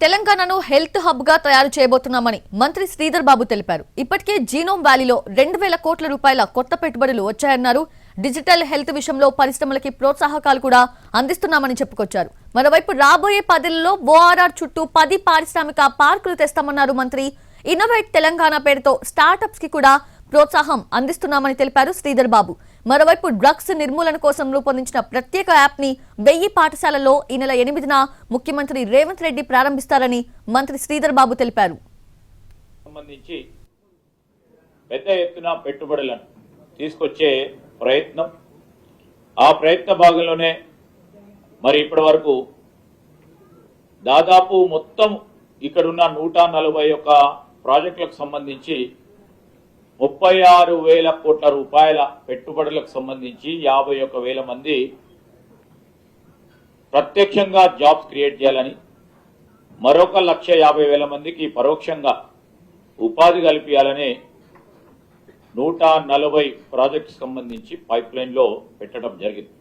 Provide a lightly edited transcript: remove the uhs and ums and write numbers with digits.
తెలంగాణను health hub గా తయారు చేయబోతున్నామని మంత్రి శ్రీధర్ బాబు తెలిపారు. ఇప్పటికే జీనోమ్ వ్యాలీలో 2,000 కోట్ల రూపాయల కొత్త పెట్టుబడులు వచ్చాయన్నారు. డిజిటల్ హెల్త్ విషయంలో పరిశ్రమలకి ప్రోత్సాహకాలు కూడా అందిస్తున్నామని చెప్పుకొచ్చారు. మరోవైపు రాబోయే 10ల్లో ఓఆర్ఆర్ చుట్టూ 10 పారిశ్రామిక పార్కులు తెస్తామన్నారు మంత్రి. ఇన్నోవేట్ తెలంగాణ పేరుతో స్టార్టప్స్ కి కూడా ప్రోత్సాహం అందిస్తున్నామని తెలిపారు శ్రీధర్ బాబు. మరోవైపు డ్రగ్స్ నిర్మూలన కోసం రూపొందించిన ప్రత్యేక యాప్ ని 1000 పాఠశాలల్లో ఈ నెల 8న ముఖ్యమంత్రి రేవంత్ రెడ్డి ప్రారంభిస్తారని మంత్రి శ్రీధర్ బాబు తెలిపారు. సంబంధించి పెద్ద ఎత్తున పెట్టుబడులను తీసుకొచ్చే ప్రయత్నం, ఆ ప్రయత్న భాగంలోనే మరి ఇప్పటి వరకు దాదాపు మొత్తం ఇక్కడున్న 141 ప్రాజెక్టులకు సంబంధించి 36,000 కోట్ల రూపాయల పెట్టుబడులకు సంబంధించి 51,000 మంది ప్రత్యక్షంగా జాబ్స్ క్రియేట్ చేయాలని, మరొక 1,50,000 మందికి పరోక్షంగా ఉపాధి కల్పించాలని 140 ప్రాజెక్ట్స్ సంబంధించి పైప్ లైన్ లో పెట్టడం జరిగింది.